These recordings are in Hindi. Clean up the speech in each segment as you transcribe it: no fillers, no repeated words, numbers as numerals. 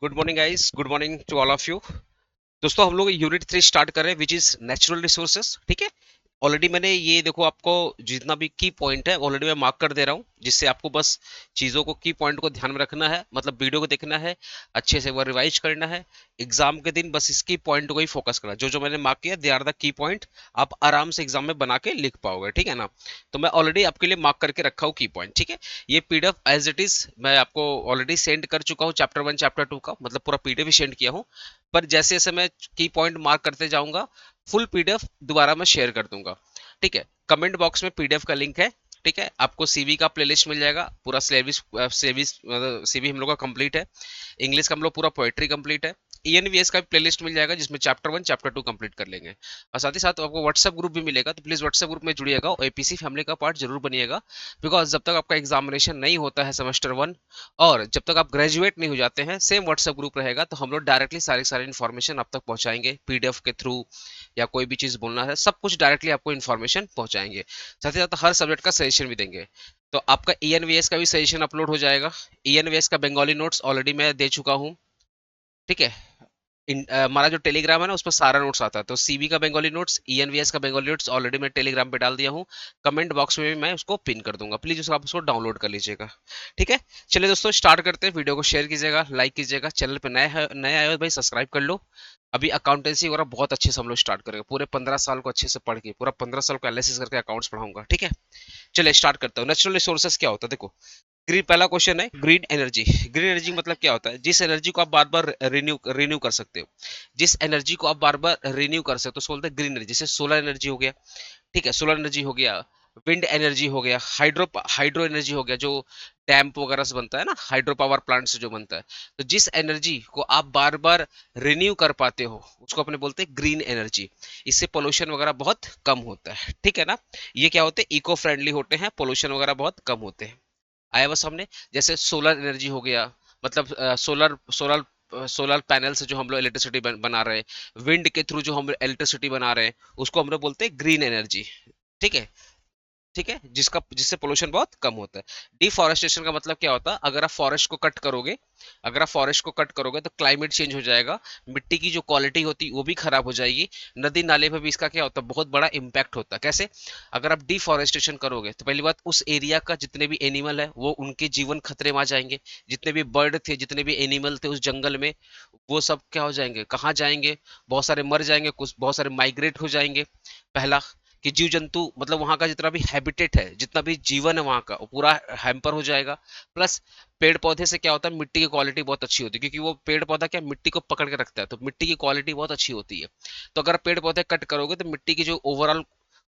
Good morning guys, good morning to all of you. दोस्तों हम लोग यूनिट 3 स्टार्ट कर रहे हैं विच इज नेचुरल रिसोर्सेस। ठीक है, ऑलरेडी मैंने ये देखो आपको जितना भी की पॉइंट है ऑलरेडी मैं मार्क कर दे रहा हूँ, जिससे आपको बस चीज़ों को की पॉइंट को ध्यान में रखना है, मतलब वीडियो को देखना है, अच्छे से वो रिवाइज करना है। एग्जाम के दिन बस इसकी पॉइंट को ही फोकस करना, जो जो मैंने मार्क किया they are the key point. आप आराम से एग्जाम में बना के लिख पाओगे, ठीक है ना। तो मैं ऑलरेडी आपके लिए मार्क करके रखा हूँ की पॉइंट, ठीक है। ये पीडीएफ एज इट इज मैं आपको ऑलरेडी सेंड कर चुका हूँ, चैप्टर 1 चैप्टर 2 का, मतलब पूरा पीडीएफ ही सेंड किया हूँ। पर जैसे जैसे मैं की पॉइंट मार्क करते जाऊंगा फुल पीडीएफ दोबारा मैं शेयर कर दूंगा, ठीक है। कमेंट बॉक्स में पीडीएफ का लिंक है, ठीक है। आपको सीवी का प्लेलिस्ट मिल जाएगा, पूरा सिलेबस सीवी हम लोग का कंप्लीट है। इंग्लिश का हम लोग पूरा पोएट्री कंप्लीट है। ईएनवीएस का भी प्लेलिस्ट मिल जाएगा, जिसमें चैप्टर 1 चैप्टर 2 कंप्लीट कर लेंगे। और साथ ही साथ आपको व्हाट्सएप ग्रुप भी मिलेगा, तो प्लीज व्हाट्सएप ग्रुप में जुड़िएगा और एपीसी फैमिली का पार्ट जरूर बनिएगा। बिकॉज जब तक आपका एग्जामिनेशन नहीं होता है सेमेस्टर 1, और जब तक आप ग्रेजुएट नहीं हो जाते हैं, सेम व्हाट्सएप ग्रुप रहेगा, तो हम लोग डायरेक्टली सारी सारी इन्फॉर्मेशन आप तक पहुंचाएंगे पीडीएफ के थ्रू, या कोई भी चीज़ बोलना है सब कुछ डायरेक्टली आपको इन्फॉर्मेशन पहुंचाएंगे। साथ ही साथ हर सब्जेक्ट का सजेशन भी देंगे। तो आपका ईएनवीएस का भी सजेशन अपलोड हो जाएगा। ईएनवीएस का बंगाली नोट्स ऑलरेडी मैं दे चुका हूँ, ठीक है। हमारा जो टेलीग्राम है ना, उस पर सारा नोट्स आता है, तो सीबी का बंगाली नोट्स, ईएनवीएस का बंगाली नोट्स ऑलरेडी मैं टेलीग्राम पे डाल दिया हूँ। कमेंट बॉक्स में भी मैं उसको पिन कर दूंगा, प्लीज उसको आप उसको डाउनलोड कर लीजिएगा, ठीक है। चलिए दोस्तों स्टार्ट करते हैं। वीडियो को शेयर कीजिएगा, लाइक कीजिएगा, चैनल पे नए आए हो भाई सब्सक्राइब कर लो। अभी अकाउंटेंसी वगैरह बहुत अच्छे से हम लोग स्टार्ट करेंगे, पूरे 15 साल को अच्छे से पढ़ के पूरा 15 साल को एनालिसिस करके अकाउंट्स पढ़ाऊंगा, ठीक है। चलिए स्टार्ट करता हूँ। नेचुरल रिसोर्सेज क्या होता है, देखो। ग्रीन, पहला क्वेश्चन है ग्रीन एनर्जी। ग्रीन एनर्जी मतलब क्या होता है? जिस एनर्जी को आप बार बार रिन्यू रिन्यू कर सकते हो, जिस एनर्जी को आप बार बार रिन्यू कर सकते हो, उसको बोलते हैं ग्रीन एनर्जी। जैसे सोलर एनर्जी हो गया, ठीक है, सोलर एनर्जी हो गया, विंड एनर्जी हो गया, हाइड्रो एनर्जी हो गया, जो डैम वगैरह से बनता है ना, हाइड्रो पावर प्लांट से जो बनता है। तो जिस एनर्जी को आप बार बार रिन्यू कर पाते हो, उसको अपने बोलते हैं ग्रीन एनर्जी। इससे पोल्यूशन वगैरह बहुत कम होता है, ठीक है ना। ये क्या होते हैं? इको फ्रेंडली होते हैं, पोल्यूशन वगैरह बहुत कम होते हैं। आया बस हमने। जैसे सोलर एनर्जी हो गया, मतलब सोलर पैनल से जो हम लोग इलेक्ट्रिसिटी बना रहे हैं, विंड के थ्रू जो हम इलेक्ट्रिसिटी बना रहे हैं, उसको हम लोग बोलते हैं ग्रीन एनर्जी, ठीक है। ठीक है, जिससे पोल्यूशन बहुत कम होता है। डिफॉरेस्टेशन का मतलब क्या होता है? अगर आप फॉरेस्ट को कट करोगे, अगर आप फॉरेस्ट को कट करोगे तो क्लाइमेट चेंज हो जाएगा, मिट्टी की जो क्वालिटी होती है वो भी खराब हो जाएगी। नदी नाले पे भी इसका क्या होता है? बहुत बड़ा इम्पैक्ट होता है। कैसे? अगर आप डिफॉरेस्टेशन करोगे तो पहली बात, उस एरिया का जितने भी एनिमल है वो उनके जीवन खतरे में आ जाएंगे। जितने भी बर्ड थे, जितने भी एनिमल थे उस जंगल में, वो सब क्या हो जाएंगे? कहाँ जाएंगे? बहुत सारे मर जाएंगे, कुछ बहुत सारे माइग्रेट हो जाएंगे। पहला कि जीव जंतु, मतलब वहां का जितना भी हैबिटेट है, जितना भी जीवन है वहां का, वो पूरा हैम्पर हो जाएगा। प्लस पेड़ पौधे से क्या होता है? मिट्टी की क्वालिटी बहुत अच्छी होती है, क्योंकि वो पेड़ पौधा क्या मिट्टी को पकड़ के रखता है, तो मिट्टी की क्वालिटी बहुत अच्छी होती है। तो अगर पेड़ पौधे कट करोगे तो मिट्टी की जो ओवरऑल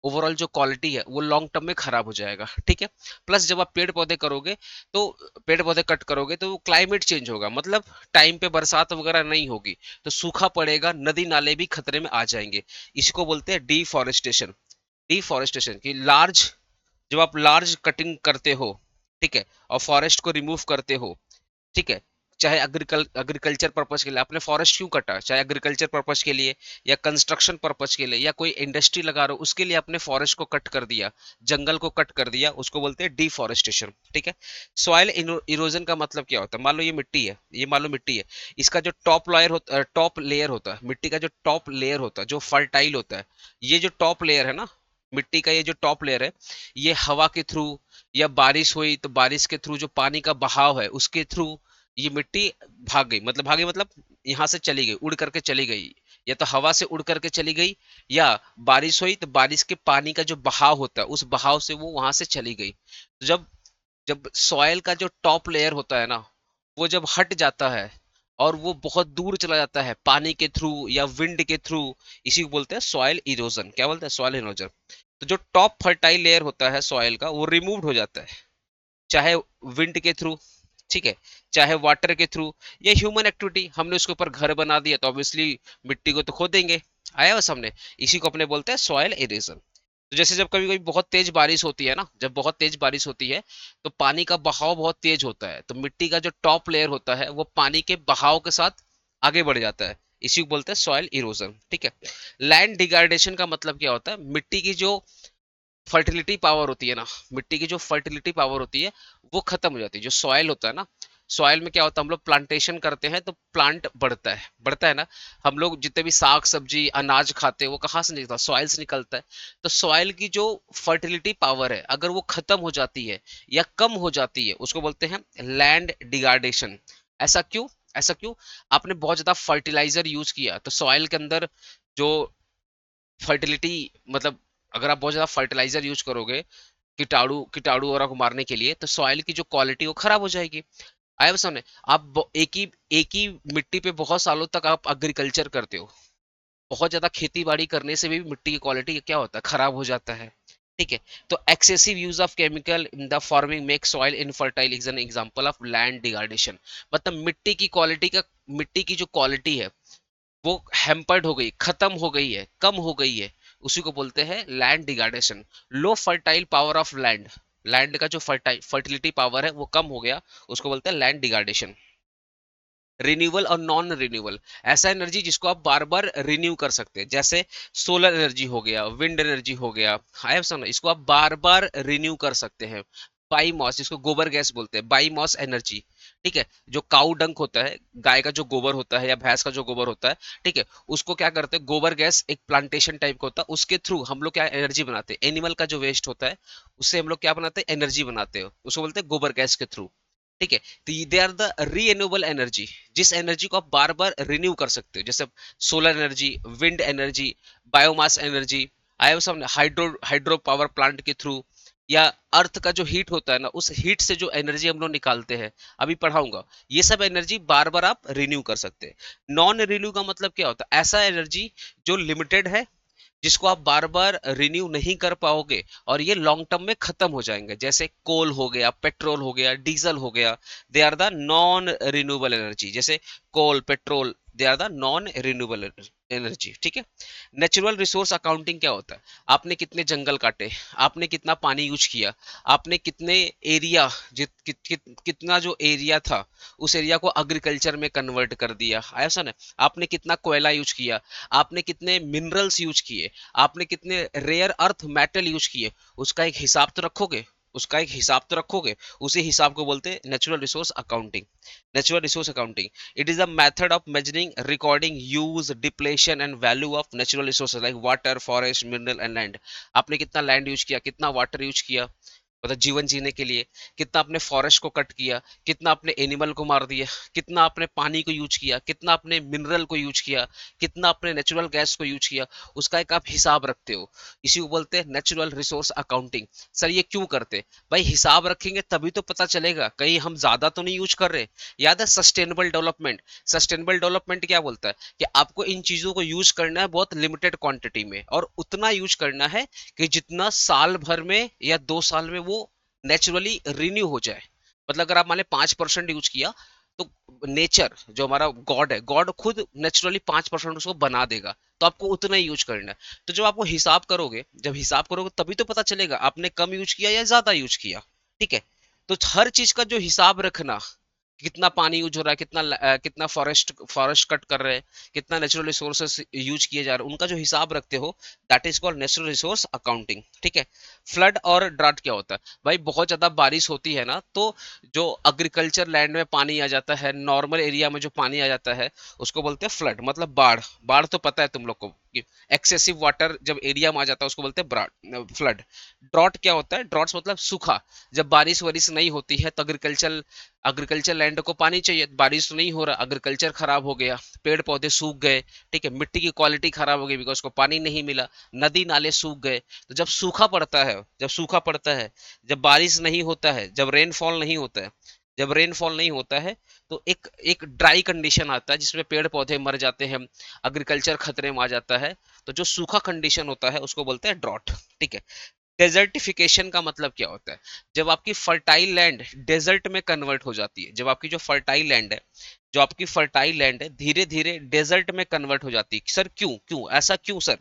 ओवरऑल जो क्वालिटी है वो लॉन्ग टर्म में खराब हो जाएगा, ठीक है। प्लस जब आप पेड़ पौधे करोगे, तो पेड़ पौधे कट करोगे तो क्लाइमेट चेंज होगा, मतलब टाइम पे बरसात वगैरह नहीं होगी, तो सूखा पड़ेगा, नदी नाले भी खतरे में आ जाएंगे। इसको बोलते हैं डिफॉरेस्टेशन। डिफॉरेस्टेशन की लार्ज, जब आप लार्ज कटिंग करते हो, ठीक है, और फॉरेस्ट को रिमूव करते हो, ठीक है, चाहे एग्रीकल्चर पर्पज के लिए आपने फॉरेस्ट क्यों कटा, चाहे एग्रीकल्चर पर्पज के लिए या कंस्ट्रक्शन पर्पज के लिए या कोई इंडस्ट्री लगा रहे हो उसके लिए आपने फॉरेस्ट को कट कर दिया, जंगल को कट कर दिया, उसको बोलते हैं डिफॉरेस्टेशन, ठीक है। सॉइल इरोजन का मतलब क्या होता है? मान लो ये मिट्टी है, ये मान लो मिट्टी है, इसका जो टॉप लेयर होता है, मिट्टी का जो टॉप लेयर होता है, जो फर्टाइल होता है, ये जो टॉप लेयर है ना, मिट्टी का ये जो टॉप लेयर है, ये हवा के थ्रू, या बारिश हुई तो बारिश के थ्रू जो पानी का बहाव है उसके थ्रू ये मिट्टी भाग गई मतलब यहाँ से चली गई, उड़ करके चली गई, या तो हवा से उड़ करके चली गई, या बारिश हुई तो बारिश के पानी का जो बहाव होता है उस बहाव से वो वहां से चली गई। तो जब जब सॉयल का जो टॉप लेयर होता है ना, वो जब हट जाता है और वो बहुत दूर चला जाता है पानी के थ्रू या विंड के थ्रू, इसी को बोलते हैं सॉयल इरोजन। क्या बोलते हैं? Soil erosion. तो जो टॉप फर्टाइल लेयर होता है सॉयल का वो रिमूव्ड हो जाता है, चाहे विंड के थ्रू, ठीक है, चाहे वाटर के थ्रू, या ह्यूमन एक्टिविटी, हमने उसके ऊपर घर बना दिया तो ऑब्वियसली मिट्टी को तो खोदेंगे। आया बस हमने। इसी को अपने बोलते हैं सॉयल इरोजन। तो जैसे जब कभी कभी बहुत तेज बारिश होती है ना, जब बहुत तेज बारिश होती है तो पानी का बहाव बहुत तेज होता है, तो मिट्टी का जो टॉप लेयर होता है वो पानी के बहाव के साथ आगे बढ़ जाता है, इसी को बोलते हैं सॉइल इरोजन, ठीक है। लैंड डिग्रेडेशन का मतलब क्या होता है? मिट्टी की जो फर्टिलिटी पावर होती है ना, मिट्टी की जो फर्टिलिटी पावर होती है वो खत्म हो जाती है। जो सॉइल होता है ना, सॉइल में क्या होता है, हम लोग प्लांटेशन करते हैं तो प्लांट बढ़ता है ना। हम लोग जितने भी साग सब्जी अनाज खाते हैं वो कहाँ से निकलता है, सॉइल से निकलता है। तो सॉइल की जो फर्टिलिटी पावर है अगर वो खत्म हो जाती है या कम हो जाती है उसको बोलते हैं लैंड डिग्रेडेशन। ऐसा क्यों? ऐसा क्यों? आपने बहुत ज्यादा फर्टिलाइजर यूज किया तो सॉइल के अंदर जो फर्टिलिटी, मतलब अगर आप बहुत ज्यादा फर्टिलाइजर यूज करोगे कीटाणु कीटाणु वगैरह को मारने के लिए, तो सॉइल की जो क्वालिटी वो खराब हो जाएगी। आया समझ? आप एक ही मिट्टी पे बहुत सालों तक आप एग्रीकल्चर करते हो, बहुत ज्यादा खेती बाड़ी करने से भी मिट्टी की क्वालिटी क्या होता है, खराब हो जाता है। ठीक है। तो excessive use of chemical in the farming make soil infertile is an example of land degradation. मतलब मिट्टी की जो क्वालिटी है वो हैम्पर्ड हो गई, खत्म हो गई है, कम हो गई है, उसी को बोलते हैं land degradation. Low fertile power of land, land का जो फर्टिलिटी पावर है वो कम हो गया, उसको बोलते हैं लैंड डिग्रेडेशन। रिन्यूएबल और नॉन रिन्यूएबल, ऐसा एनर्जी जिसको आप बार बार रिन्यू कर सकते हैं, जैसे सोलर एनर्जी हो गया, विंड एनर्जी हो गया, है सुनो, इसको आप बार बार रिन्यू कर सकते हैं। बाईमॉस, जिसको गोबर गैस बोलते हैं, बाईमॉस एनर्जी। ठीक है। जो काऊ डंक होता है, गाय का जो गोबर होता है या भैंस का जो गोबर होता है, ठीक है, उसको क्या करते हैं, गोबर गैस एक प्लांटेशन टाइप का होता है, उसके थ्रू हम लोग क्या एनर्जी बनाते हैं, एनिमल का जो वेस्ट होता है उससे हम लोग क्या बनाते हैं, एनर्जी बनाते हैं, उसको बोलते हैं गोबर गैस के थ्रू। ठीक है। तो दे आर द रीएन्यूएबल एनर्जी, जिस एनर्जी को आप बार बार रिन्यू कर सकते हो, जैसे solar energy, wind energy, biomass energy, आया सब हाइड्रो हाइड्रो पावर प्लांट के थ्रू, या अर्थ का जो हीट होता है ना, उस हीट से जो एनर्जी हम लोग निकालते हैं, अभी पढ़ाऊंगा, ये सब एनर्जी बार बार आप रिन्यू कर सकते हैं। नॉन रिन्यू का मतलब क्या होता है, ऐसा एनर्जी जो लिमिटेड है, जिसको आप बार बार रिन्यू नहीं कर पाओगे और ये लॉन्ग टर्म में खत्म हो जाएंगे, जैसे कोल हो गया, पेट्रोल हो गया, डीजल हो गया, they are the non renewable energy. जैसे coal, petrol, they are the non renewable energy. ठीक है। नेचुरल रिसोर्स अकाउंटिंग क्या होता है, आपने कितने जंगल काटे, आपने कितना पानी यूज किया, आपने कितने एरिया कितना जो एरिया था उस एरिया को एग्रीकल्चर में कन्वर्ट कर दिया, ऐसा ना, आपने कितना कोयला यूज किया, आपने कितने मिनरल्स यूज किए, आपने कितने रेयर अर्थ मेटल यूज किए, उसका एक हिसाब तो रखोगे, उसका एक हिसाब तो रखोगे। उसी हिसाब को बोलते हैं natural resource accounting. Natural resource accounting, it is a method of measuring, recording, use, depletion and value of natural resources like water, forest, mineral and land. आपने कितना लैंड यूज किया, कितना वाटर यूज किया, मतलब जीवन जीने के लिए, कितना आपने फॉरेस्ट को कट किया, कितना आपने एनिमल को मार दिया, कितना आपने पानी को यूज किया, कितना आपने मिनरल को यूज किया, कितना आपने नेचुरल गैस को यूज किया, उसका एक आप हिसाब रखते हो। इसी को बोलते हैं नेचुरल रिसोर्स अकाउंटिंग। सर ये क्यों करते? भाई हिसाब रखेंगे तभी तो पता चलेगा कहीं हम ज्यादा तो नहीं यूज कर रहे। याद है सस्टेनेबल डेवलपमेंट? सस्टेनेबल डेवलपमेंट क्या बोलता है कि आपको इन चीजों को यूज करना है बहुत लिमिटेड क्वांटिटी में, और उतना यूज करना है कि जितना साल भर में या 2 साल में वो नेचुरली रिन्यू हो जाए। मतलब अगर आप मान लें 5% यूज किया, तो नेचर जो हमारा गॉड है, गॉड खुद नेचुरली 5% उसको बना देगा, तो आपको उतना ही यूज करना है। तो जब आपको हिसाब करोगे, जब हिसाब करोगे तभी तो पता चलेगा आपने कम यूज किया या ज्यादा यूज किया। ठीक है। तो हर चीज का जो हिसाब रखना, कितना पानी यूज हो रहा है, कितना फॉरेस्ट कट कर रहे हैं, कितना नेचुरल रिसोर्सेस यूज किए जा रहे हैं, उनका जो हिसाब रखते हो, that is called natural resource accounting. ठीक है। फ्लड और ड्राउट क्या होता है? भाई बहुत ज्यादा बारिश होती है ना, तो जो एग्रीकल्चर लैंड में पानी आ जाता है, नॉर्मल एरिया में जो पानी आ जाता है, उसको बोलते हैं फ्लड, मतलब बाढ़। बाढ़ तो पता है तुम लोग को, एक्सेसिव वाटर जब एरिया में आ जाता है उसको बोलते हैं फ्लड। ड्रॉट क्या होता है? ड्रॉट्स मतलब सूखा, जब बारिश वारिश नहीं होती है तो एग्रीकल्चर लैंड को पानी चाहिए, बारिश तो नहीं हो रहा, एग्रीकल्चर खराब हो गया, पेड़ पौधे सूख गए। ठीक है। मिट्टी की क्वालिटी खराब हो गई बिकॉज उसको पानी नहीं मिला, नदी नाले सूख गए। तो जब सूखा पड़ता है, जब बारिश नहीं होता है, जब रेनफॉल नहीं होता है, जब रेनफॉल नहीं होता है, तो एक एक ड्राई कंडीशन आता है जिसमें पेड़ पौधे मर जाते हैं, एग्रीकल्चर खतरे में आ जाता है। तो जो सूखा कंडीशन होता है उसको बोलते हैं ड्रॉट। ठीक है। डेजर्टिफिकेशन का मतलब क्या होता है? जब आपकी फर्टाइल लैंड डेजर्ट में कन्वर्ट हो जाती है, जब आपकी जो फर्टाइल लैंड है, जो आपकी फर्टाइल लैंड है धीरे धीरे डेजर्ट में कन्वर्ट हो जाती है। सर क्यों, क्यों ऐसा क्यों sir?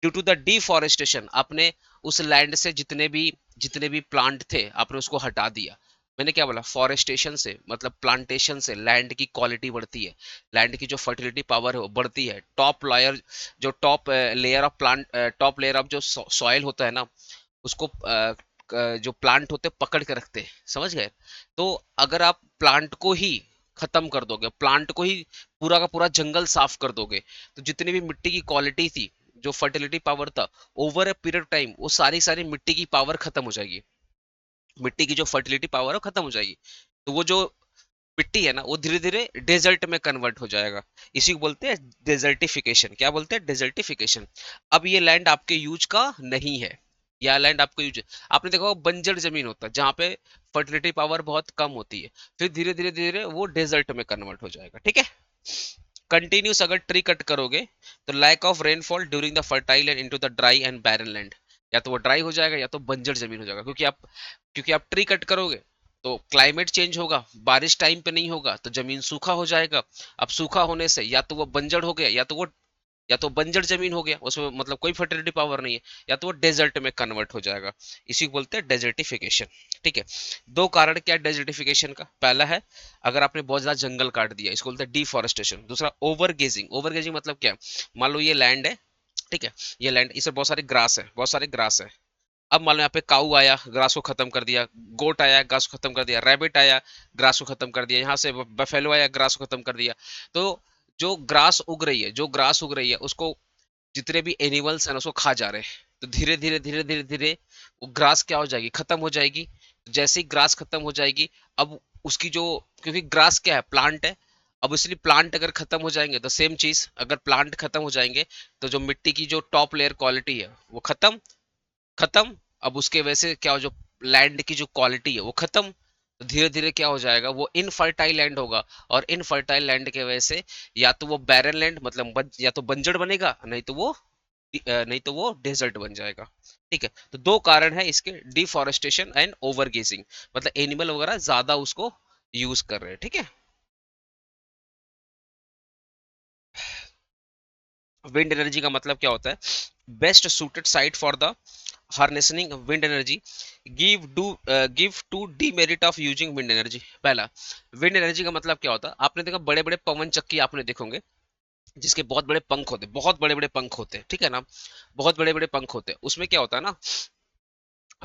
Due to the deforestation, आपने उस लैंड से जितने भी प्लांट थे आपने उसको हटा दिया। मैंने क्या बोला? फॉरेस्टेशन से मतलब प्लांटेशन से लैंड की क्वालिटी बढ़ती है, लैंड की जो फर्टिलिटी पावर है वो बढ़ती है। टॉप लेयर ऑफ जो सॉइल होता है ना, उसको जो प्लांट होते हैं पकड़ के रखते हैं, समझ गए। तो अगर आप प्लांट को ही खत्म कर दोगे, प्लांट को ही पूरा का पूरा जंगल साफ कर दोगे, तो जितनी भी मिट्टी की क्वालिटी थी, जो फर्टिलिटी पावर था, over a period of time वो सारी सारी मिट्टी की पावर खत्म हो जाएगी। मिट्टी की जो फर्टिलिटी पावर है खत्म हो जाएगी। तो वो जो मिट्टी है ना वो धीरे धीरे डेजर्ट में कन्वर्ट हो जाएगा। इसी को बोलते हैं डेजर्टिफिकेशन। क्या बोलते हैं? डेजर्टिफिकेशन। अब ये लैंड आपके यूज का नहीं है, या लैंड आपको यूज, आपने देखा होगा बंजर जमीन होता है जहाँ पे फर्टिलिटी पावर बहुत कम होती है, फिर धीरे धीरे धीरे वो डेजर्ट में कन्वर्ट हो जाएगा। ठीक है। कंटिन्यूस अगर ट्री कट करोगे तो lack of rainfall during the fertile and into the dry and barren land, या तो वो ड्राई हो जाएगा या तो बंजर जमीन हो जाएगा। क्योंकि आप ट्री कट करोगे तो क्लाइमेट चेंज होगा, बारिश टाइम पे नहीं होगा तो जमीन सूखा हो जाएगा। अब सूखा होने से या तो वो बंजर हो गया, या तो बंजर जमीन हो गया, उसमें मतलब कोई फर्टिलिटी पावर नहीं है, या तो वो डेजर्ट में कन्वर्ट हो जाएगा। इसी को बोलते हैं डेजर्टिफिकेशन। ठीक है। दो कारण क्या है डेजर्टिफिकेशन का? पहला है अगर आपने बहुत ज्यादा जंगल काट दिया, इसको बोलते हैं डिफॉरेस्टेशन। दूसरा ओवर गेजिंग। ओवर गेजिंग मतलब क्या है? मान लो ये लैंड है, ठीक है, ये लैंड, इसमें बहुत सारे ग्रास है, बहुत सारे ग्रास है। अब मान लो यहाँ पे काऊ आया, ग्रास को खत्म कर दिया, गोट आया, ग्रास को खत्म कर दिया, रैबिट आया, ग्रास को खत्म कर दिया, यहाँ से बफेलो आया, ग्रास को खत्म कर दिया। तो जो ग्रास उग रही है, जो ग्रास उग रही है उसको जितने भी एनिमल्स हैं उसको खा जा रहे हैं। तो धीरे धीरे धीरे धीरे धीरे वो ग्रास क्या हो जाएगी? खत्म हो जाएगी। जैसे ही ग्रास खत्म हो जाएगी, अब उसकी जो, क्योंकि ग्रास क्या है? प्लांट है। अब इसलिए प्लांट अगर खत्म हो जाएंगे तो सेम चीज, अगर प्लांट खत्म हो जाएंगे तो जो मिट्टी की जो टॉप लेयर क्वालिटी है वो खत्म। खत्म। अब उसके वजह से क्या हो, जो लैंड की जो क्वालिटी है वो खत्म। तो धीरे धीरे क्या हो जाएगा? वो इनफर्टाइल लैंड होगा, और इनफर्टाइल लैंड के वजह से या तो वो बैरन लैंड मतलब या तो बंजर बनेगा, नहीं तो वो डेजर्ट बन जाएगा। ठीक है। तो दो कारण है इसके, डिफॉरेस्टेशन एंड ओवरगेजिंग, मतलब एनिमल वगैरह ज्यादा उसको यूज कर रहे हैं। ठीक है। विंड एनर्जी का मतलब क्या होता है? Best suited site for the harnessing wind energy, give two demerit of using wind energy. पहला, विंड एनर्जी का मतलब क्या होता है? आपने देखा बड़े बड़े पवन चक्की आपने देखोगे जिसके बहुत बड़े पंख होते हैं, बहुत बड़े बड़े पंख होते हैं, ठीक है ना, बहुत बड़े बड़े पंख होते हैं। उसमें क्या होता है ना,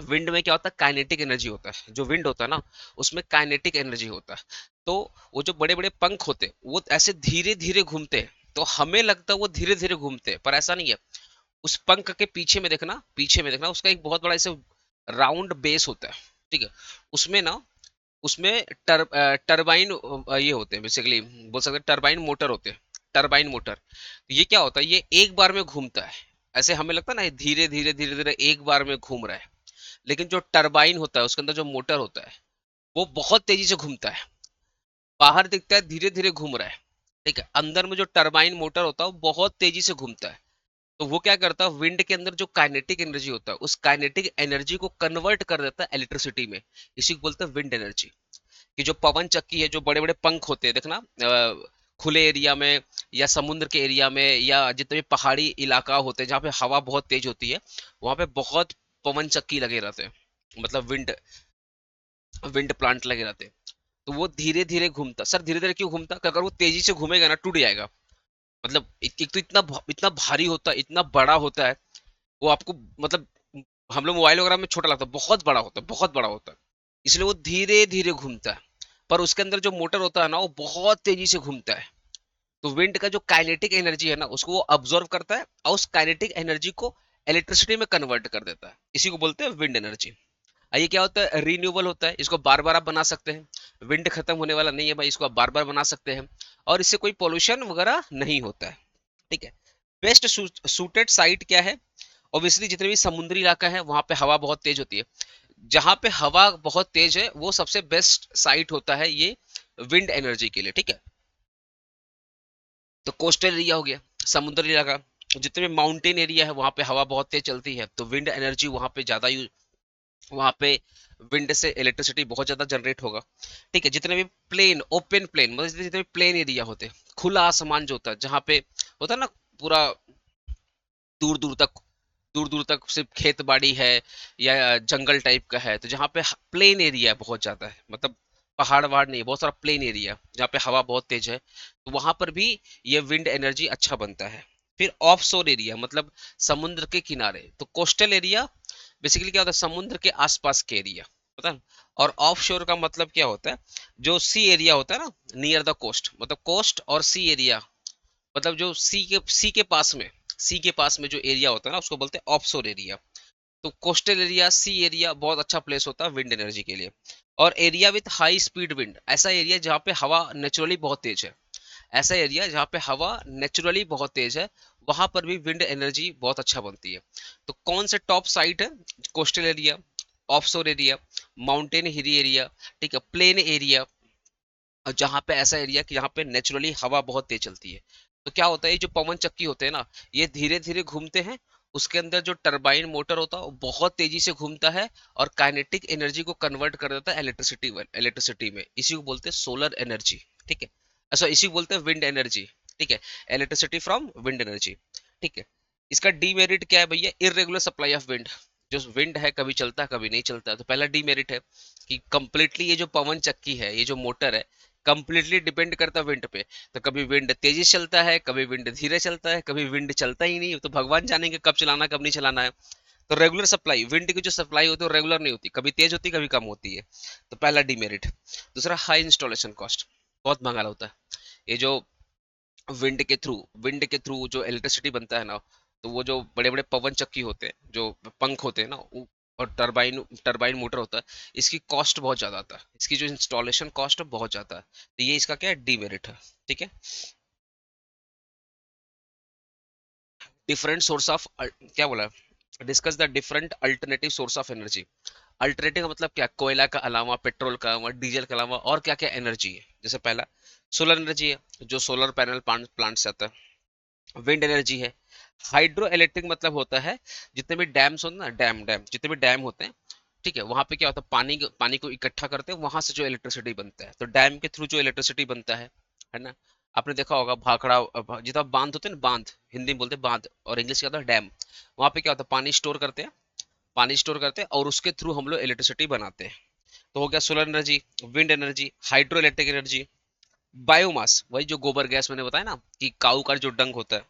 विंड में क्या होता है? काइनेटिक एनर्जी होता है। जो विंड होता है ना उसमें काइनेटिक एनर्जी होता है। तो वो जो बड़े बड़े पंख होते हैं वो ऐसे धीरे धीरे घूमते हैं, तो हमें लगता है वो धीरे धीरे घूमते हैं, पर ऐसा नहीं है। उस पंख के पीछे में देखना उसका एक बहुत बड़ा ऐसे राउंड बेस होता है। ठीक है। उसमें ना, उसमें टरबाइन ये होते हैं, बेसिकली बोल सकते हैं टरबाइन मोटर होते हैं। टरबाइन मोटर, तो ये क्या होता है? ये एक बार में घूमता है। ऐसे हमें लगता है ना ये धीरे धीरे धीरे धीरे एक बार में घूम रहा है, लेकिन जो टरबाइन होता है उसके अंदर जो मोटर होता है वो बहुत तेजी से घूमता है। बाहर दिखता है धीरे धीरे घूम रहा है, ठीक है, अंदर में जो टरबाइन मोटर होता है वो बहुत तेजी से घूमता है। तो वो क्या करता है? विंड के अंदर जो काइनेटिक एनर्जी होता है उस काइनेटिक एनर्जी को कन्वर्ट कर देता है इलेक्ट्रिसिटी में। इसी को बोलते हैं विंड एनर्जी। कि जो पवन चक्की है, जो बड़े बड़े पंख होते हैं देखना, खुले एरिया में या समुद्र के एरिया में या जितने भी पहाड़ी इलाका होते हैं जहाँ पे हवा बहुत तेज होती है, वहां पे बहुत पवन चक्की लगे रहते हैं, मतलब विंड विंड प्लांट लगे रहते हैं। तो वो धीरे धीरे घूमता। सर धीरे धीरे क्यों घूमता? कि अगर वो तेजी से घूमेगा ना टूट जाएगा। मतलब एक तो इतना भारी होता है, इतना बड़ा होता है, वो आपको मतलब हम लोग मोबाइल वगैरह में छोटा लगता है, बहुत बड़ा होता है, बहुत बड़ा होता है। इसलिए वो धीरे धीरे घूमता है, पर उसके अंदर जो मोटर होता है ना वो बहुत तेजी से घूमता है। तो विंड का जो काइनेटिक एनर्जी है ना उसको वो अब्सॉर्व करता है और उस काइनेटिक एनर्जी को इलेक्ट्रिसिटी में कन्वर्ट कर देता है। इसी को बोलते हैं विंड एनर्जी। ये क्या होता है? रीन्यूएबल होता है, इसको बार बार आप बना सकते हैं। विंड खत्म होने वाला नहीं है भाई, इसको आप बार बार बना सकते हैं, और इससे कोई पोल्यूशन वगैरह नहीं होता है। ठीक है। बेस्ट सूटेड साइट क्या है? ऑब्वियसली जितने भी समुद्री इलाका है वहां पे हवा बहुत तेज होती है। जहां पे हवा बहुत तेज है वो सबसे बेस्ट साइट होता है ये विंड एनर्जी के लिए। ठीक है। तो कोस्टल एरिया हो गया, समुद्री इलाका, जितने भी माउंटेन एरिया है वहां पे हवा बहुत तेज चलती है, तो विंड एनर्जी वहां पे ज्यादा यूज, वहां पे विंड से इलेक्ट्रिसिटी बहुत ज्यादा जनरेट होगा। ठीक है। जितने भी प्लेन, ओपन प्लेन, मतलब जितने भी प्लेन एरिया होते हैं, खुला आसमान जो होता है, जहाँ पे होता है ना पूरा दूर दूर तक, दूर दूर तक सिर्फ खेत बाड़ी है या जंगल टाइप का है, तो जहाँ पे प्लेन एरिया बहुत ज्यादा है, मतलब पहाड़ वहाड़ नहीं, बहुत सारा प्लेन एरिया जहाँ पे हवा बहुत तेज है, तो वहां पर भी ये विंड एनर्जी अच्छा बनता है। फिर ऑफ शोर एरिया मतलब समुद्र के किनारे, तो कोस्टल एरिया बेसिकली क्या होता है, समुद्र के आसपास के एरिया, पता है। और ऑफ शोर का मतलब क्या होता है, जो सी एरिया होता है ना, नियर द कोस्ट, मतलब कोस्ट और सी एरिया, मतलब जो सी के पास में, सी के पास में जो एरिया होता है ना, उसको बोलते हैं ऑफशोर एरिया। तो कोस्टल एरिया, सी एरिया बहुत अच्छा प्लेस होता है विंड एनर्जी के लिए। और area with high speed wind, ऐसा एरिया जहाँ पे हवा नेचुरली बहुत तेज है, ऐसा एरिया जहाँ पे हवा नेचुरली बहुत तेज है, वहां पर भी विंड एनर्जी बहुत अच्छा बनती है। तो कौन से टॉप साइट है, coastal area, offshore area, mountain hilly area, ठीक है, प्लेन एरिया, और जहाँ पे ऐसा एरिया कि जहाँ पे नेचुरली हवा बहुत तेज चलती है। तो क्या होता है, ये जो पवन चक्की होते हैं ना, ये धीरे धीरे घूमते हैं, उसके अंदर जो टरबाइन मोटर होता है वो बहुत तेजी से घूमता है, और काइनेटिक एनर्जी को कन्वर्ट कर देता है इलेक्ट्रिसिटी में, इसी को बोलते हैं सोलर एनर्जी, ठीक है। अच्छा, इसी को बोलते हैं विंड एनर्जी, ठीक है, इलेक्ट्रिसिटी फ्रॉम विंड एनर्जी, ठीक है। इसका डीमेरिट क्या है भैया, इरेगुलर सप्लाई ऑफ विंड, जो विंड है कभी चलता है कभी नहीं चलता, तो पहला डीमेरिट है कि कंप्लीटली ये जो पवन चक्की है, ये जो मोटर है, कंप्लीटली डिपेंड करता है विंड पे। तो कभी विंड तेजी से चलता है, कभी विंड धीरे चलता है, कभी विंड चलता ही नहीं, तो भगवान जानेंगे कब चलाना कब नहीं चलाना है। तो रेगुलर सप्लाई, विंड की जो सप्लाई होती है वो रेगुलर नहीं होती, कभी तेज होती है कभी कम होती है। तो पहला डीमेरिट। दूसरा, हाई इंस्टॉलेशन कॉस्ट, बहुत महंगा होता है। ये जो विंड के थ्रू जो इलेक्ट्रिसिटी बनता है ना, तो वो जो बड़े बड़े पवन चक्की होते हैं, जो पंख होते हैं ना, और टरबाइन टरबाइन मोटर होता है, इसकी कॉस्ट बहुत ज्यादा आता है, इसकी जो इंस्टॉलेशन कॉस्ट है बहुत ज्यादा है, तो ये इसका क्या है, डीमेरिट है, ठीक है। डिफरेंट सोर्स ऑफ, क्या बोला, discuss the different alternative source of energy. Alternative का मतलब क्या, कोयला का अलावा, पेट्रोल का अलावा, डीजल के अलावा और क्या क्या एनर्जी है। जैसे पहला सोलर एनर्जी है, जो सोलर पैनल प्लांट से आता है। विंड एनर्जी है। हाइड्रो इलेक्ट्रिक मतलब होता है, जितने भी डैम्स होते हैं ना, डैम डैम जितने भी डैम होते हैं, ठीक है, वहां पे क्या होता है, पानी को इकट्ठा करते हैं, वहां से जो इलेक्ट्रिसिटी बनता है, तो डैम के थ्रू जो इलेक्ट्रिसिटी बनता है ना। आपने देखा होगा भाखड़ा, जितना बांध होते हैं ना, बांध हिंदी में बोलते हैं बांध, और इंग्लिश क्या होता है, डैम। वहां पे क्या होता है, पानी स्टोर करते हैं और उसके थ्रू हम लोग इलेक्ट्रिसिटी बनाते हैं। तो हो गया solar energy, wind energy, hydro electric energy. Biomass, वही जो गोबर गैस मैंने बताया ना, कि काऊ का जो डंक होता है,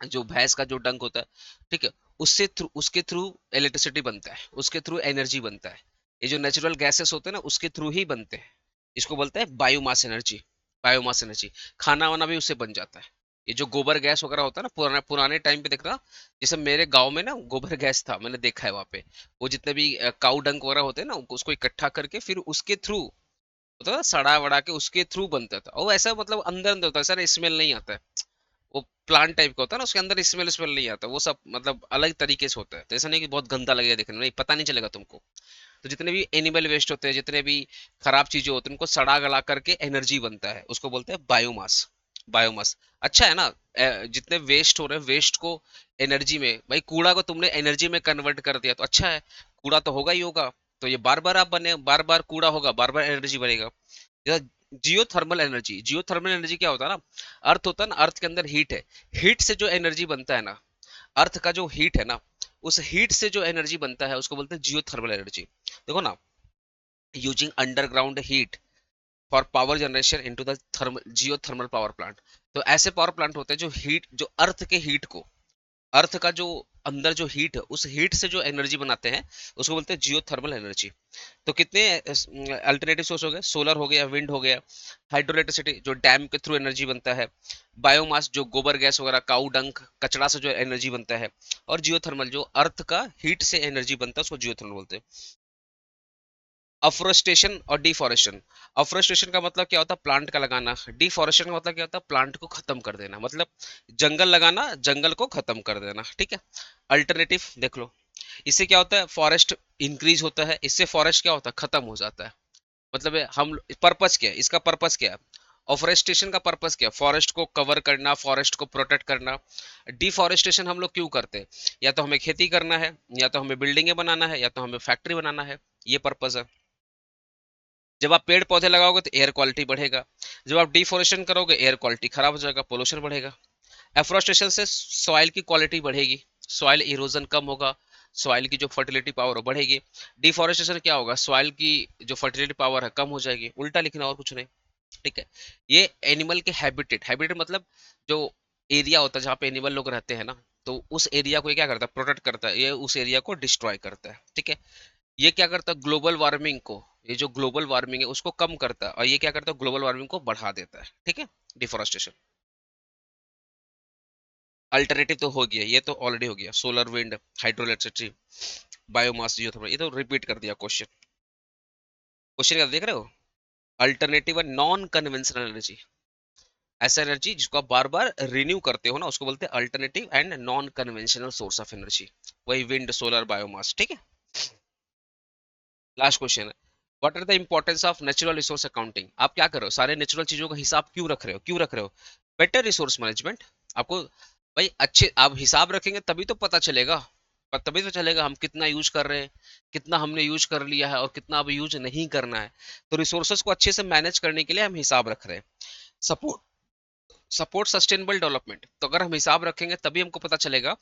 जो भैंस का जो डंक होता है, ठीक है, उसके थ्रू इलेक्ट्रिसिटी बनता है, उसके थ्रू एनर्जी बनता है। ये जो नेचुरल गैसेस होते हैं ना, उसके थ्रू ही बनते हैं। इसको बोलते हैं बायोमास एनर्जी। बायोमास एनर्जी, खाना वाना भी उससे बन जाता है। ये जो गोबर गैस वगैरह होता है ना, पुराने टाइम पे देखना, जैसे मेरे गांव में ना गोबर गैस था, मैंने देखा है वहां पे, वो जितने भी काऊ डंक वगैरह होते हैं ना, उसको इकट्ठा करके फिर उसके थ्रू होता था, सड़ा वड़ा के उसके थ्रू बनता था, और वो ऐसा मतलब अंदर अंदर होता है, सर स्मेल नहीं आता है। वो प्लांट टाइप का होता है ना, उसके अंदर स्मेल स्मेल नहीं आता, वो सब मतलब अलग तरीके से होता है, तो ऐसा नहीं कि बहुत गंदा लगेगा देखने में, नहीं, पता नहीं चलेगा तुमको। तो जितने भी एनिमल वेस्ट होते हैं, जितने भी खराब चीजें होती हैं, उनको सड़ा गला करके एनर्जी बनता है, उसको बोलते हैं बायोमास। बायोमास अच्छा है ना। जितने वेस्ट हो रहे हैं, वेस्ट को एनर्जी में, भाई कूड़ा को तुमने एनर्जी में कन्वर्ट कर दिया तो अच्छा है, कूड़ा तो होगा ही होगा। तो ये बार बार आप बने, बार बार कूड़ा होगा, बार बार एनर्जी बनेगा। जियोथर्मल एनर्जी क्या होता है ना, अर्थ होता है ना, अर्थ के अंदर हीट है, हीट से जो एनर्जी बनता है ना, अर्थ का जो हीट है ना, उस हीट से जो एनर्जी बनता है उसको बोलते हैं जियोथर्मल एनर्जी। देखो ना, using underground heat for power generation into the thermal geothermal power plant. तो ऐसे पावर प्लांट होते हैं जो हीट, जो अर्थ के हीट को, अर्थ का जो अंदर जो हीट है, उस हीट से जो एनर्जी बनाते हैं, उसको बोलते हैं जियोथर्मल एनर्जी। तो कितने अल्टरनेटिव सोर्स हो गए, सोलर हो गया, विंड हो गया, हाइड्रो इलेक्ट्रिसिटी जो डैम के थ्रू एनर्जी बनता है, बायोमास जो गोबर गैस वगैरह, काऊ डंक कचड़ा से जो एनर्जी बनता है, और जियोथर्मल जो अर्थ का हीट से एनर्जी बनता है, उसको जियोथर्मल बोलते हैं। अफोरेस्टेशन और डिफॉरेस्टेशन। अफोरेस्टेशन का मतलब क्या होता है, प्लांट का लगाना। डिफॉरेस्टेशन का मतलब क्या होता है, प्लांट को खत्म कर देना, मतलब जंगल लगाना, जंगल को खत्म कर देना, ठीक है। अल्टरनेटिव देख लो, इससे क्या होता है, फॉरेस्ट इंक्रीज होता है, इससे फॉरेस्ट क्या होता है, खत्म हो जाता है। मतलब हम पर्पस क्या है इसका, पर्पस क्या है, ऑफरेस्टेशन का पर्पस क्या है, फॉरेस्ट को कवर करना, फॉरेस्ट को प्रोटेक्ट करना। डिफॉरेस्टेशन हम लोग क्यों करते हैं, या तो हमें खेती करना है, या तो हमें बिल्डिंगें बनाना है, या तो हमें फैक्ट्री बनाना है, ये पर्पस है। जब आप पेड़ पौधे लगाओगे तो एयर क्वालिटी बढ़ेगा, जब आप डिफोरेस्टेशन करोगे एयर क्वालिटी खराब हो जाएगा, पोल्यूशन बढ़ेगा। एफोरेस्टेशन से सॉइल की क्वालिटी बढ़ेगी, सॉइल इरोजन कम होगा, सॉइल की जो फर्टिलिटी पावर है बढ़ेगी। डिफोरेस्टेशन क्या होगा, सॉइल की जो फर्टिलिटी पावर है कम हो जाएगी, उल्टा लिखना और कुछ नहीं, ठीक है। ये एनिमल के हैबिटेट, हैबिटेट मतलब जो एरिया होता है जहाँ पे एनिमल लोग रहते हैं ना, तो उस एरिया को ये क्या करता है, प्रोटेक्ट करता है, ये उस एरिया को डिस्ट्रॉय करता है, ठीक है। ये क्या करता है, ग्लोबल वार्मिंग को, ये जो ग्लोबल वार्मिंग है उसको कम करता है, और ये क्या करता है, ग्लोबल वार्मिंग को बढ़ा देता है, ठीक है। डिफोरेस्टेशन। अल्टरनेटिव तो हो गया, ये तो ऑलरेडी हो गया, solar, wind, hydro electricity, biomass, geothermal, ये तो रिपीट कर दिया क्वेश्चन। क्वेश्चन क्या देख रहे हो, अल्टरनेटिव नॉन कन्वेंशनल एनर्जी, ऐसा एनर्जी जिसको आप बार बार रिन्यू करते हो ना, उसको बोलते हैं alternative and non conventional source of energy. वही विंड, सोलर, बायोमास, ठीक है। लास्ट क्वेश्चन है, what are the importance of natural resource accounting. आप क्या कर रहे हो, सारे नेचुरल चीजों का हिसाब क्यों रख रहे हो, क्यों रख रहे हो। Better resource management. आपको भाई अच्छे आप हिसाब रखेंगे तभी तो पता चलेगा, पर तभी तो चलेगा हम कितना यूज कर रहे हैं, कितना हमने यूज कर लिया है और कितना अब यूज नहीं करना है। तो रिसोर्सेज को अच्छे से मैनेज करने के लिए हम हिसाब रख रहे हैं। सपोर्ट सपोर्ट सस्टेनेबल डेवलपमेंट, तो अगर हम हिसाब रखेंगे तभी हमको पता चलेगा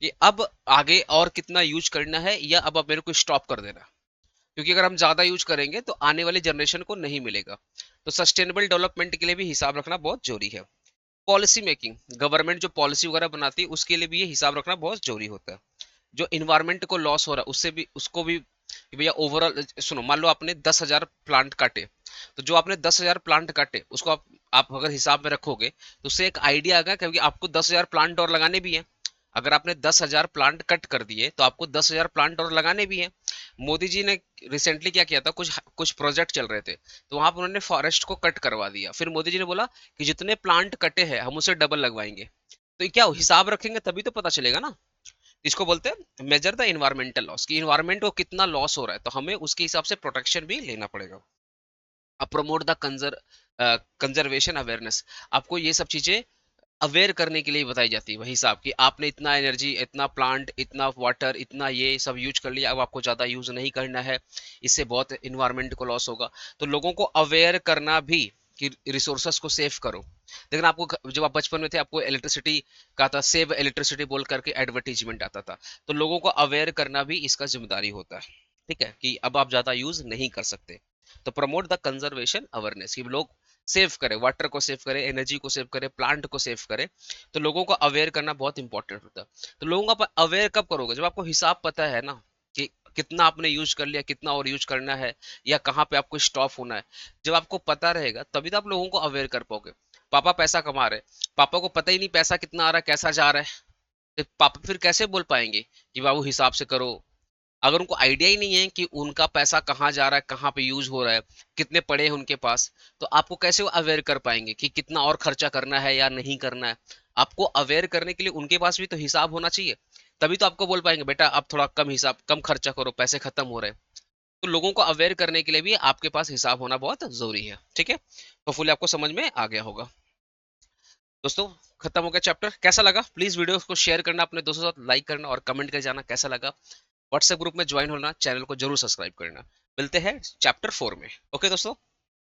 कि अब आगे और कितना यूज करना है, या अब मेरे को स्टॉप कर देना। क्योंकि अगर हम ज्यादा यूज करेंगे तो आने वाली जनरेशन को नहीं मिलेगा। तो सस्टेनेबल डेवलपमेंट के लिए भी हिसाब रखना बहुत जरूरी है। पॉलिसी मेकिंग, गवर्नमेंट जो पॉलिसी वगैरह बनाती है उसके लिए भी ये हिसाब रखना बहुत जरूरी होता है। जो इन्वायरमेंट को लॉस हो रहा है उससे भी, उसको भी कि भैया ओवरऑल सुनो, मान लो आपने 10,000 प्लांट काटे, तो जो आपने 10,000 प्लांट काटे उसको आप अगर हिसाब में रखोगे तो उससे एक आइडिया आएगा, क्योंकि आपको 10,000 प्लांट और लगाने भी है। अगर आपने 10,000 प्लांट कट कर दिए तो आपको 10,000 प्लांट और लगाने भी हैं। मोदी जी ने रिसेंटली क्या किया था, कुछ कुछ प्रोजेक्ट चल रहे थे, तो वहां पर उन्होंने फॉरेस्ट को कट करवा दिया। फिर मोदी जी ने बोला कि जितने प्लांट कटे हैं हम उसे डबल लगवाएंगे। तो ये क्या हिसाब रखेंगे तभी तो पता चलेगा ना। इसको बोलते हैं मेजर द इन्वायरमेंटल लॉस, कि इन्वायरमेंट को कितना लॉस हो रहा है, तो हमें उसके हिसाब से प्रोटेक्शन भी लेना पड़ेगा। अब प्रमोट द कंजर्वेशन अवेयरनेस, आपको ये सब चीजें अवेयर करने के लिए बताई जाती है। वही हिसाब कि आपने इतना एनर्जी, इतना प्लांट, इतना वाटर, इतना ये सब यूज कर लिया, अब आपको ज्यादा यूज नहीं करना है, इससे बहुत इन्वायरमेंट को लॉस होगा। तो लोगों को अवेयर करना भी कि रिसोर्सेस को सेव करो। लेकिन आपको जब आप बचपन में थे आपको इलेक्ट्रिसिटी का था, सेव इलेक्ट्रिसिटी बोल करके एडवर्टीजमेंट आता था। तो लोगों को अवेयर करना भी इसका जिम्मेदारी होता है, ठीक है, कि अब आप ज्यादा यूज नहीं कर सकते। तो प्रमोट द कंजर्वेशन अवेयरनेस, कि लोग सेव करें, वाटर को सेव करें, एनर्जी को सेव करें, प्लांट को सेव करें। तो लोगों को अवेयर करना बहुत इंपॉर्टेंट होता है। तो लोगों को अवेयर कब करोगे, जब आपको हिसाब पता है ना, कि कितना आपने यूज कर लिया, कितना और यूज करना है, या कहाँ पे आपको स्टॉप होना है। जब आपको पता रहेगा तभी तो आप लोगों को अवेयर कर पाओगे। पापा पैसा कमा रहे, पापा को पता ही नहीं पैसा कितना आ रहा है, कैसा जा रहा है, तो पापा फिर कैसे बोल पाएंगे कि बाबू हिसाब से करो। अगर उनको आइडिया ही नहीं है कि उनका पैसा कहाँ जा रहा है, कहाँ पे यूज हो रहा है, कितने पड़े हैं उनके पास, तो आपको कैसे अवेयर कर पाएंगे कि कितना और खर्चा करना है या नहीं करना है। आपको अवेयर करने के लिए उनके पास भी तो हिसाब होना चाहिए, तभी तो आपको बोल पाएंगे बेटा आप थोड़ा कम हिसाब, कम खर्चा करो, पैसे खत्म हो रहे हैं। तो लोगों को अवेयर करने के लिए भी आपके पास हिसाब होना बहुत जरूरी है, ठीक है। तो फुल आपको समझ में आ गया होगा दोस्तों। खत्म हो गया चैप्टर, कैसा लगा प्लीज वीडियो को शेयर करना अपने दोस्तों के साथ, लाइक करना और कमेंट कर जाना कैसा लगा। व्हाट्सएप ग्रुप में ज्वाइन होना, चैनल को जरूर सब्सक्राइब करना। मिलते हैं चैप्टर 4 में। ओके दोस्तों।